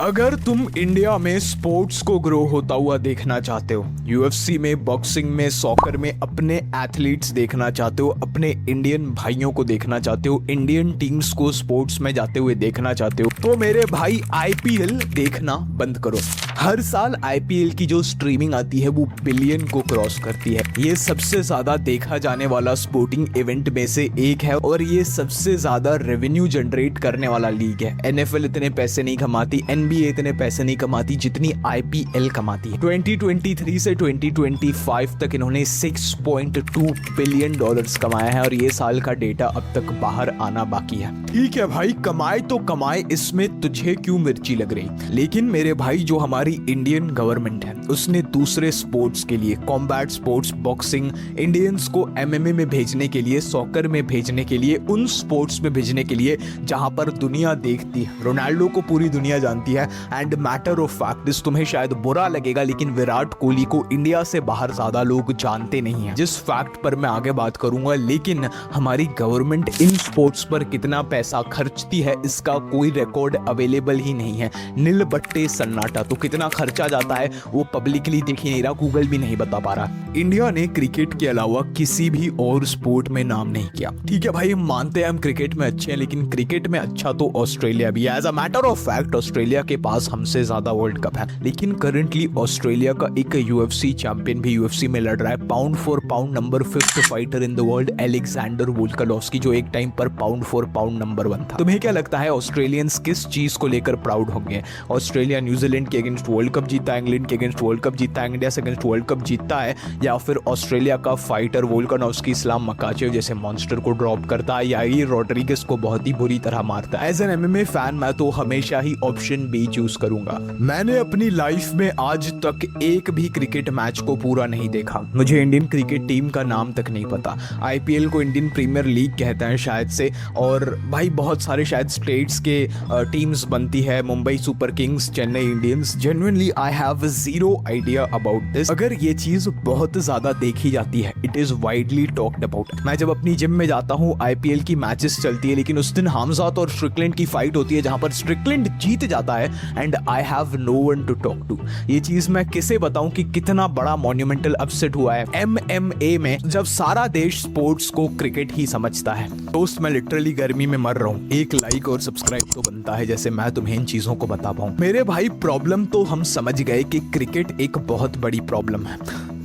अगर तुम इंडिया में स्पोर्ट्स को ग्रो होता हुआ देखना चाहते हो, यूएफसी में, बॉक्सिंग में, सॉकर में अपने एथलीट्स देखना चाहते हो, अपने इंडियन भाइयों को देखना चाहते हो, इंडियन टीम्स को स्पोर्ट्स में जाते हुए देखना चाहते हो, तो मेरे भाई आईपीएल देखना बंद करो। हर साल आईपीएल की जो स्ट्रीमिंग आती है वो बिलियन को क्रॉस करती है। ये सबसे ज्यादा देखा जाने वाला स्पोर्टिंग इवेंट में से एक है और ये सबसे ज्यादा रेवेन्यू जनरेट करने वाला लीग है। एनएफएल इतने पैसे नहीं कमाती, एनबीए इतने पैसे नहीं कमाती जितनी आईपीएल कमाती है। 2023 से 2025 तक इन्होंने 6.2 बिलियन डॉलर्स कमाया है और ये साल का डेटा अब तक बाहर आना बाकी है। ठीक है भाई, कमाए तो कमाए, इसमें तुझे क्यों मिर्ची लग रही। लेकिन मेरे भाई जो हमारी इंडियन गवर्नमेंट है उसने दूसरे स्पोर्ट्स के लिए, कॉम्बैट स्पोर्ट्स, बॉक्सिंग, इंडियंस को एमएमए में भेजने के लिए, सॉकर में भेजने के लिए, उन स्पोर्ट्स में भेजने के लिए जहां पर दुनिया देखती है। रोनाल्डो को पूरी दुनिया जानती है एंड मैटर ऑफ फैक्ट, तुम्हें शायद बुरा लगेगा लेकिन विराट कोहली को इंडिया से बाहर ज्यादा लोग जानते नहीं है, जिस फैक्ट पर मैं आगे बात करूंगा। लेकिन हमारी गवर्नमेंट इन स्पोर्ट्स पर कितना पैसा खर्चती है इसका कोई रिकॉर्ड अवेलेबल ही नहीं है। नील बट्टे सन्नाटा, तो कितना खर्चा जाता है वो पब्लिकली दिख ही नहीं रहा, गूगल भी नहीं बता पा रहा। इंडिया ने क्रिकेट के अलावा किसी भी और स्पोर्ट में नाम नहीं किया। ठीक है भाई, हम मानते हैं हम क्रिकेट में अच्छे हैं, लेकिन क्रिकेट में अच्छा तो ऑस्ट्रेलिया भी है। As a matter of fact Australia के पास हमसे ज्यादा वर्ल्ड कप है, लेकिन करंटली ऑस्ट्रेलिया का एक यूएफसी चैंपियन भी यूएफसी में लड़ रहा है। Pound for pound number 5th fighter in the world Alexander Volkanovski, जो एक टाइम पर पाउंड फॉर पाउंड नंबर 1 था। तुम्हें क्या लगता है ऑस्ट्रेलियंस किस चीज को लेकर प्राउड होंगे? ऑस्ट्रेलिया न्यूजीलैंड के अगेंस्ट वर्ल्ड कप जीता है, इंग्लैंड के अगेंस्ट वर्ल्ड कप जीता है, इंडिया से अगेंस्ट वर्ल्ड कप जीता है, या फिर ऑस्ट्रेलिया का फाइटर वोल्कानोव्स्की इस्लाम मकाचेव जैसे मॉन्स्टर को ड्रॉप करता है, या ये रॉड्रिगेज को बहुत ही बुरी तरह मारता है? एज एन एमएमए फैन मैं तो हमेशा ही ऑप्शन बी चूज करूंगा। मैंने अपनी लाइफ में आज तक एक भी क्रिकेट मैच को पूरा नहीं देखा, मुझे इंडियन क्रिकेट टीम का नाम तक नहीं पता। आईपीएल को इंडियन प्रीमियर लीग कहते हैं शायद से, और भाई बहुत सारे शायद स्टेट्स के टीम्स बनती है, Mumbai super Kings, Chennai Indians. Genuinely I have zero idea about this. अगर ये चीज बहुत ज्यादा देखी जाती है, it is widely talked about. मैं जब अपनी जिम में जाता हूँ आईपीएल की मैचेस चलती है, लेकिन उस दिन हमजात और स्ट्रिकलैंड की फाइट होती है जहां पर स्ट्रिकलैंड जीत जाता है and I have no one to talk to. ये चीज मैं किसे बताऊं कि कितना बड़ा मॉन्यूमेंटल अपसेट हुआ है एमएमए में, जब सारा देश स्पोर्ट्स को क्रिकेट ही समझता है। दोस्त मैं लिटरली गर्मी में मर रहा हूँ, एक लाइक और सब्सक्राइब तो बनता है जैसे मैं तुम्हें इन चीजों को बता पाऊं। मेरे भाई प्रॉब्लम तो हम समझ गए कि क्रिकेट एक बहुत बड़ी प्रॉब्लम है।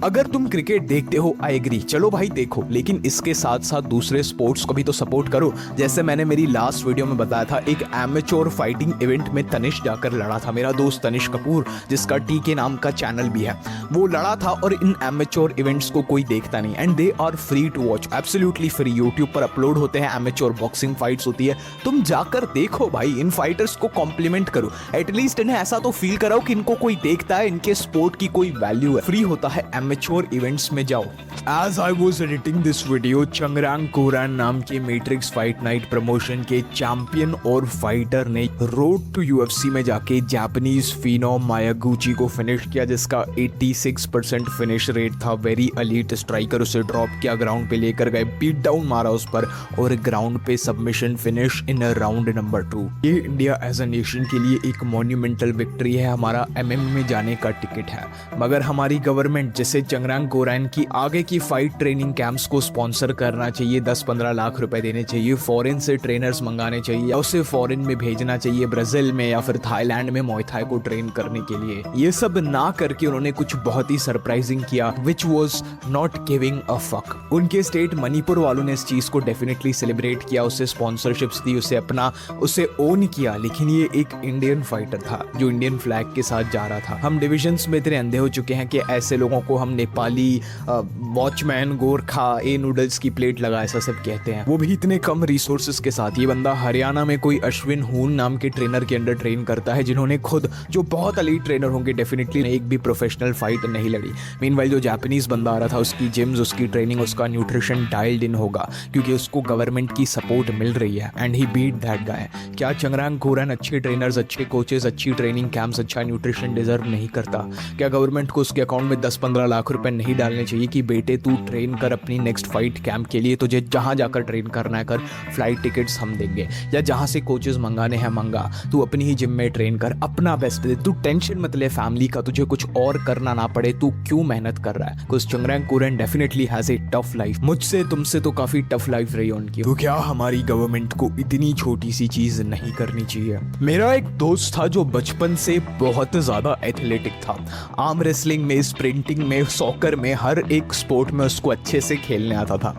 अगर तुम क्रिकेट देखते हो आई एग्री, चलो भाई देखो, लेकिन इसके साथ साथ दूसरे स्पोर्ट्स को भी तो सपोर्ट करो। जैसे मैंने मेरी लास्ट वीडियो में बताया था, एक एमेच्योर फाइटिंग इवेंट में तनिष जाकर लड़ा था। मेरा दोस्त तनिष कपूर, जिसका टीके नाम का चैनल भी है, वो लड़ा था। और इन एमेच्योर इवेंट्स को कोई देखता नहीं and they are free to watch, absolutely free. YouTube पर अपलोड होते हैं, एमेच्योर बॉक्सिंग फाइट्स होती है, तुम जाकर देखो भाई। इन फाइटर्स को कॉम्प्लीमेंट करो, एटलीस्ट इन्हें ऐसा तो फील कराओ कि इनको कोई देखता है, इनके स्पोर्ट की कोई वैल्यू है। फ्री होता है, एमेच्योर इवेंट्स में जाओ। As I was editing this video, चंगरांग कोरान नाम के मैट्रिक्स फाइट नाइट प्रमोशन के चैंपियन और फाइटर ने रोड टू यूएफसी में जाके जापानीज फिनो मायागुची को फिनिश किया, जिसका 86% फिनिश रेट था। वेरी एलीट स्ट्राइकर, उसे ड्रॉप किया, ग्राउंड पे लेकर गए, बीट डाउन मारा उस पर और ग्राउंड पे submission finish in round number 2। ये इंडिया एज अ नेशन के लिए एक मॉन्यूमेंटल विक्ट्री है, हमारा एमएमए में जाने का टिकट है। मगर हमारी गवर्नमेंट जैसे चंगरांग कोरान की आगे की फाइट ट्रेनिंग कैंप्स को स्पॉन्सर करना चाहिए, 10-15 लाख रुपए देने चाहिए, फॉरेन से ट्रेनर्स मंगाने चाहिए, उसे फॉरेन में भेजना चाहिए, ब्राजील में या फिर थाईलैंड में मुay थाई को ट्रेन करने के लिए। ये सब ना करके उन्होंने कुछ बहुत ही सरप्राइजिंग किया, which was not giving a fuck. उनके स्टेट मणिपुर वालों ने इस चीज को डेफिनेटली सेलिब्रेट किया, उसे स्पॉन्सरशिप्स दी, उसे ओन किया। लेकिन ये एक इंडियन फाइटर था जो इंडियन फ्लैग के साथ जा रहा था। हम डिविजन्स में इतने अंधे हो चुके हैं कि ऐसे लोगों को हम नेपाली, वॉचमैन, गोरखा, ए नूडल्स की प्लेट लगा, ऐसा सब कहते हैं, वो भी इतने कम रिसोर्सेज के साथ। ये बंदा हरियाणा में कोई अश्विन हून नाम के ट्रेनर के अंडर ट्रेन करता है, जिन्होंने खुद, जो बहुत एलीट ट्रेनर होंगे डेफिनेटली, एक भी प्रोफेशनल फाइट नहीं लड़ी। मीनवाइल जो जापानीज बंदा आ रहा था, उसकी जिम्स, उसकी ट्रेनिंग, उसका न्यूट्रिशन डायल्ड इन होगा क्योंकि उसको गवर्नमेंट की सपोर्ट मिल रही है and he beat that guy. क्या चंगरांग कोरान अच्छे ट्रेनर्स, अच्छे कोचेस, अच्छी ट्रेनिंग कैंप्स, अच्छा न्यूट्रिशन डिजर्व नहीं करता? क्या गवर्नमेंट को उसके अकाउंट में 10-15 लाख रुपए नहीं डालने चाहिए कि बेटे तू ट्रेन कर अपनी नेक्स्ट फाइट कैंप के लिए, तुझे जहाँ जाकर ट्रेन करना है कर, फ्लाइट टिकट्स हम देंगे, या जहाँ से कोचेस मंगाने हैं मंगा, तू अपनी ही जिम में ट्रेन कर, अपना बेस्ट दे, तू टेंशन मत ले फैमिली का, तुझे कुछ और करना ना पड़े, तू क्यों मेहनत कर रहा है। कुछ चंगरैंग कुरेन definitely has a tough life, मुझसे तुमसे तो काफी टफ लाइफ रही उनकी, तो क्या हमारी गवर्नमेंट को इतनी छोटी सी चीज नहीं करनी चाहिए। मेरा एक दोस्त था जो बचपन से बहुत ज्यादा एथलेटिक था, आर्म रेसलिंग में, स्प्रिंटिंग में, सॉकर में, हर एक स्पोर्ट में उसको अच्छे से खेलने आता था,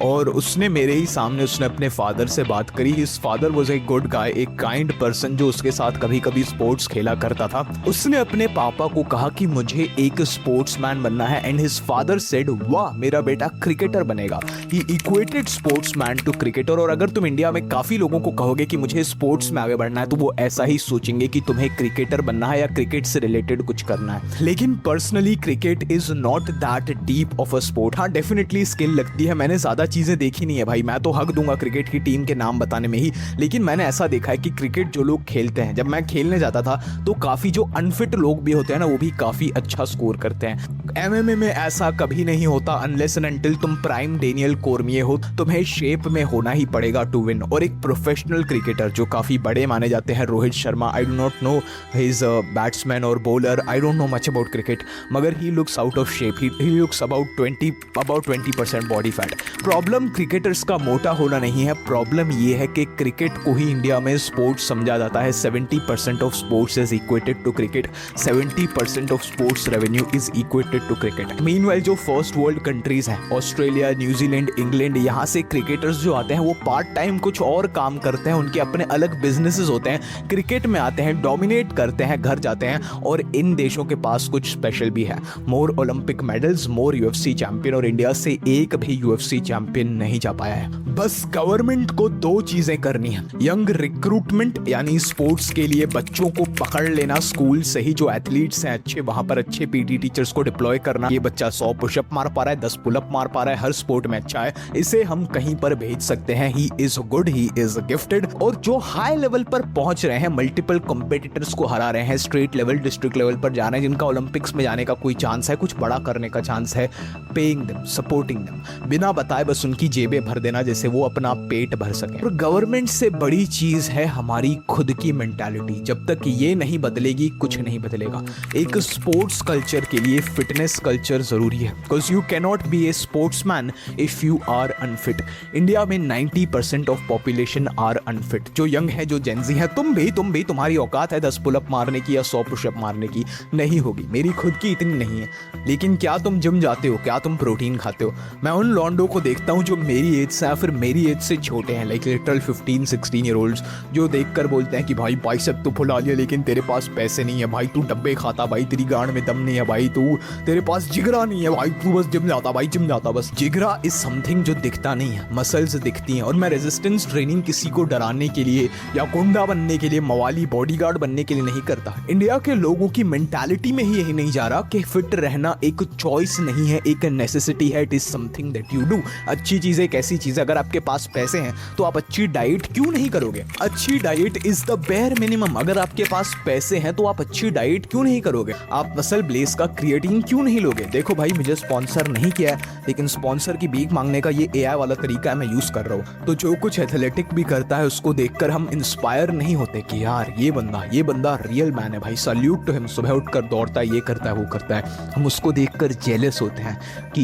और उसने मेरे ही सामने उसने अपने फादर से बात करी। His father was a good guy, एक काइंड पर्सन जो उसके साथ कभी कभी स्पोर्ट्स खेला करता था। उसने अपने पापा को कहा कि मुझे एक स्पोर्ट्समैन बनना है, एंड हिज फादर सेड वाह मेरा बेटा क्रिकेटर बनेगा। ही इक्वेटेड स्पोर्ट्समैन टू क्रिकेटर। और अगर तुम इंडिया में काफी लोगों को कहोगे कि मुझे स्पोर्ट्स में आगे बढ़ना है, तो वो ऐसा ही सोचेंगे कि तुम्हें क्रिकेटर बनना है या क्रिकेट से रिलेटेड कुछ करना है। लेकिन personally cricket is not that deep of a sport. हाँ डेफिनेटली स्किल लगती है, मैंने ज्यादा चीजें देखी नहीं है भाई, मैं तो हक दूंगा क्रिकेट की टीम के नाम बताने में ही, लेकिन मैंने ऐसा देखा है कि क्रिकेट जो लोग खेलते हैं, जब मैं खेलने जाता था तो काफी जो अनफिट लोग भी होते हैं ना, वो भी काफी अच्छा स्कोर करते हैं। एमएमए में ऐसा कभी नहीं होता अनलेस एंड अनटिल तुम प्राइम डेनियल कॉर्मिये हो, तुम्हें शेप में होना ही पड़ेगा टू विन। और एक प्रोफेशनल क्रिकेटर जो काफी बड़े माने जाते हैं, Rohit Sharma, I do not know his batsman और bowler, I don't know much about cricket, मगर he looks out of shape, he looks about 20% body fat. Problem cricketers का मोटा होना नहीं है, प्रॉब्लम ये है कि क्रिकेट को ही इंडिया में स्पोर्ट्स समझा जाता है। 70% of sports is equated to cricket, 70% of sports revenue is equated to cricket. Meanwhile जो फर्स्ट वर्ल्ड कंट्रीज हैं, ऑस्ट्रेलिया, न्यूजीलैंड, इंग्लैंड, यहाँ से क्रिकेटर्स जो आते हैं वो पार्ट टाइम कुछ और काम करते हैं, उनके अपने अलग बिजनेसेस होते हैं, क्रिकेट में आते हैं, डोमिनेट करते हैं, घर जाते हैं, और इन देशों के पास कुछ स्पेशल भी है, मोर ओलंपिक मेडल्स, मोर यूएफसी चैंपियन, और इंडिया से एक भी यूएफसी चैंपियन नहीं जा पाया है। बस गवर्नमेंट को दो चीजें करनी है, यंग रिक्रूटमेंट यानी स्पोर्ट्स के लिए बच्चों को पकड़ लेना, स्कूल से ही जो एथलीट्स हैं अच्छे, वहां पर अच्छे पीटी टीचर्स को डिप्लॉय करना। ये बच्चा 100 पुशअप मार पा रहा है, 10 पुलअप मार पा रहा है, हर स्पोर्ट में अच्छा है, इसे हम कहीं पर भेज सकते हैं, he is good, he is gifted. और जो हाई लेवल पर पहुंच रहे हैं, मल्टीपल कॉम्पिटिटर्स को हरा रहे हैं, स्टेट लेवल, डिस्ट्रिक्ट लेवल पर जा रहे हैं, जिनका ओलंपिक्स में जाने का कोई चांस है, कुछ बड़ा करने का चांस है, पेइंग देम, सपोर्टिंग देम, बिना बताए बस उनकी जेबें भर देना जैसे वो अपना पेट भर सके। और गवर्नमेंट से बड़ी चीज है हमारी खुद की मेंटालिटी, जब तक ये नहीं बदलेगी कुछ नहीं बदलेगा। एक स्पोर्ट्स कल्चर के लिए फिटनेस कल्चर जरूरी है, because you can not be a sportsman if you are unfit. India में 90% ऑफ पॉपुलेशन आर अनफिट। जो यंग है, जो जेंजी है, तुम भी तुम्हारी औकात है 10 पुलअप मारने की या 100 पुशअप मारने की, नहीं होगी, मेरी खुद की इतनी नहीं है। लेकिन क्या तुम जिम जाते हो, क्या तुम प्रोटीन खाते हो? मैं उन लॉन्डो को देखता हूँ जो मेरी एज से या फिर मेरी एज से छोटे हैं, लाइक लिटरल 15-16 ईयर ओल्ड्स, जो देखकर बोलते हैं कि भाई बाइसेप तो फुला लिया लेकिन तेरे पास पैसे नहीं है भाई, तू डब्बे खाता भाई, तेरी गांड में दम नहीं है भाई, तू तेरे पास जिगरा नहीं है भाई, तू बस जिम जाता भाई, जिम जाता बस। जिगरा इज समथिंग जो दिखता नहीं है, मसल्स दिखती हैं। और मैं रेजिस्टेंस ट्रेनिंग किसी को डराने के लिए या गुंडा बनने के लिए, मवाली बॉडीगार्ड बनने के लिए नहीं करता। इंडिया के लोगों की मेंटालिटी में ही यही नहीं जा रहा कि फिट रहना एक चॉइस नहीं है, एक नेसेसिटी है, it is something that you do. अच्छी चीज एक ऐसी चीज है, अगर आपके पास पैसे हैं तो आप अच्छी डाइट क्यों नहीं करोगे? अच्छी diet is the bare minimum. अगर आपके पास पैसे हैं तो आप अच्छी डाइट क्यों नहीं करोगे? आप मसल ब्लेस का क्रिएटिन क्यों नहीं लोगे? देखो भाई, मुझे स्पॉन्सर नहीं किया है, लेकिन स्पॉन्सर की भीख मांगने का ये एआई वाला तरीका है, मैं यूज कर रहा हूँ। तो जो कुछ एथलेटिक भी करता है उसको देखकर हम इंस्पायर नहीं होते कि यार ये बंदा रियल मैन है भाई, सल्यूट टू हिम, सुबह उठकर दौड़ता है, ये करता है, वो करता है। हम उसको देखकर जेलस होते हैं कि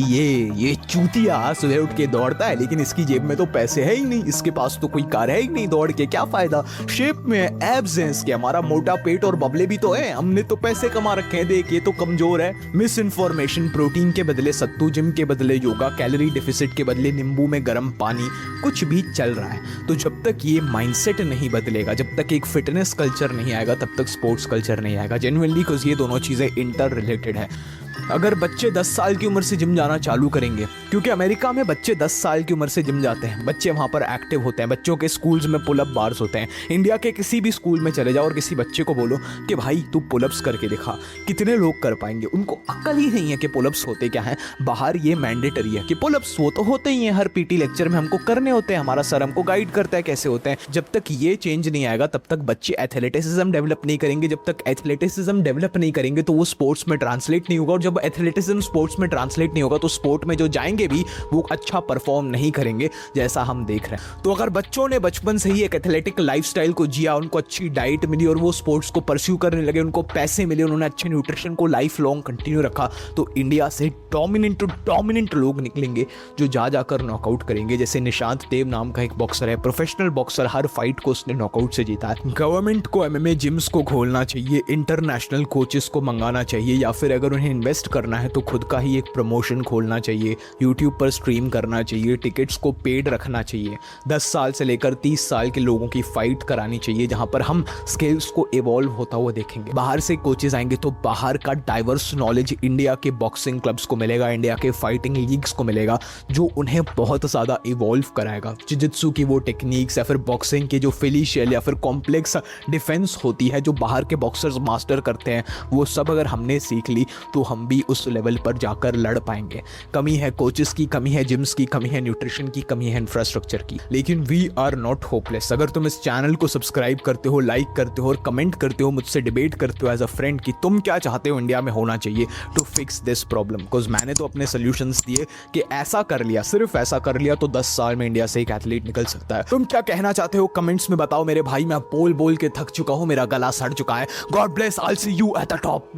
ये चूतिया सुबह उठ के दौड़ता है लेकिन इसकी जेब में तो पैसे है ही नहीं, इसके पास तो कोई कार है ही नहीं, दौड़ के क्या फायदा? शेप में एब्स हैं इसके, हमारा मोटा पेट और बबले भी तो है, हमने तो पैसे कमा रखे हैं, देख ये तो कमजोर है। मिस इन्फॉर्मेशन, प्रोटीन के बदले सत्तू, जिम के बदले योगा, कैलोरी डेफिसिट के बदले नींबू में गर्म पानी, कुछ भी चल रहा है। तो जब तक ये माइंडसेट नहीं बदलेगा, जब तक एक फिटनेस कल्चर नहीं आएगा, तब तक स्पोर्ट्स कल्चर नहीं आएगा जेन्युइनली, बिकॉज ये दोनों चीजें इंटर रिलेटेड है। अगर बच्चे 10 साल की उम्र से जिम जाना चालू करेंगे, क्योंकि अमेरिका में बच्चे 10 साल की उम्र से जिम जाते हैं, बच्चे वहाँ पर एक्टिव होते हैं, बच्चों के स्कूल्स में पुलअप बार्स होते हैं। इंडिया के किसी भी स्कूल में चले जाओ और किसी बच्चे को बोलो कि भाई तू पुलअप्स करके दिखा, कितने लोग कर पाएंगे? उनको अक्ल ही नहीं है कि पुलअप्स होते क्या हैं। बाहर ये मैंडेटरी है कि पुलअप्स वो तो होते ही हैं, हर पीटी लेक्चर में हमको करने होते हैं, हमारा सर हमको गाइड करता है कैसे होते हैं। जब तक ये चेंज नहीं आएगा तब तक बच्चे एथलेटिसिज्म डेवलप नहीं करेंगे, जब तक एथलेटिसिज्म डेवलप नहीं करेंगे तो वो स्पोर्ट्स में ट्रांसलेट नहीं होगा, और जब जब एथलेटिज्म स्पोर्ट्स में ट्रांसलेट नहीं होगा तो स्पोर्ट में जो जाएंगे भी वो अच्छा परफॉर्म नहीं करेंगे, जैसा हम देख रहे हैं। तो अगर बच्चों ने बचपन से ही एक एथलेटिक लाइफस्टाइल को जिया, उनको अच्छी डाइट मिली और वो स्पोर्ट्स को परस्यू करने लगे, उनको पैसे मिले, उन्होंने अच्छे न्यूट्रिशन को लाइफ लॉन्ग कंटिन्यू रखा, तो इंडिया से डोमिनेंट लोग निकलेंगे जो जा जाकर नॉकआउट करेंगे। जैसे निशांत देव नाम का एक बॉक्सर है, प्रोफेशनल बॉक्सर, हर फाइट को उसने नॉकआउट से जीता है। गवर्नमेंट को एमएमए जिम्स को खोलना चाहिए, इंटरनेशनल कोचेस को मंगाना चाहिए, या फिर अगर उन्हें इन्वेस्ट करना है तो खुद का ही एक प्रमोशन खोलना चाहिए, यूट्यूब पर स्ट्रीम करना चाहिए, टिकट्स को पेड रखना चाहिए, 10 साल से लेकर 30 साल के लोगों की फाइट करानी चाहिए, जहां पर हम स्किल्स को इवॉल्व होता हुआ देखेंगे। बाहर से कोचेस आएंगे तो बाहर का डाइवर्स नॉलेज इंडिया के बॉक्सिंग क्लब्स को मिलेगा, इंडिया के फाइटिंग लीग्स को मिलेगा, जो उन्हें बहुत ज़्यादा इवॉल्व कराएगा। जिजित्सु की वो टेक्निक्स या फिर बॉक्सिंग के जो फिलिशियल या फिर कॉम्प्लेक्स डिफेंस होती है जो बाहर के बॉक्सर्स मास्टर करते हैं, वो सब अगर हमने सीख ली तो हम भी उस लेवल पर जाकर लड़ पाएंगे। कमी है कोचेस की, कमी है जिम्स की, कमी है न्यूट्रिशन की, कमी है इंफ्रास्ट्रक्चर की, लेकिन वी आर नॉट होपलेस। अगर तुम इस चैनल को सब्सक्राइब करते हो, लाइक करते हो और कमेंट करते हो, मुझसे डिबेट करते हो एज अ फ्रेंड कि तुम क्या चाहते हो इंडिया में होना चाहिए to fix this problem, because मैंने तो अपने सोल्यूशंस दिए कि ऐसा कर लिया, सिर्फ ऐसा कर लिया तो 10 साल में इंडिया से एक एथलीट निकल सकता है। तुम क्या कहना चाहते हो कमेंट्स में बताओ मेरे भाई। मैं बोल बोल के थक चुका हूं, मेरा गला सड़ चुका है। God bless, I will see you at the top.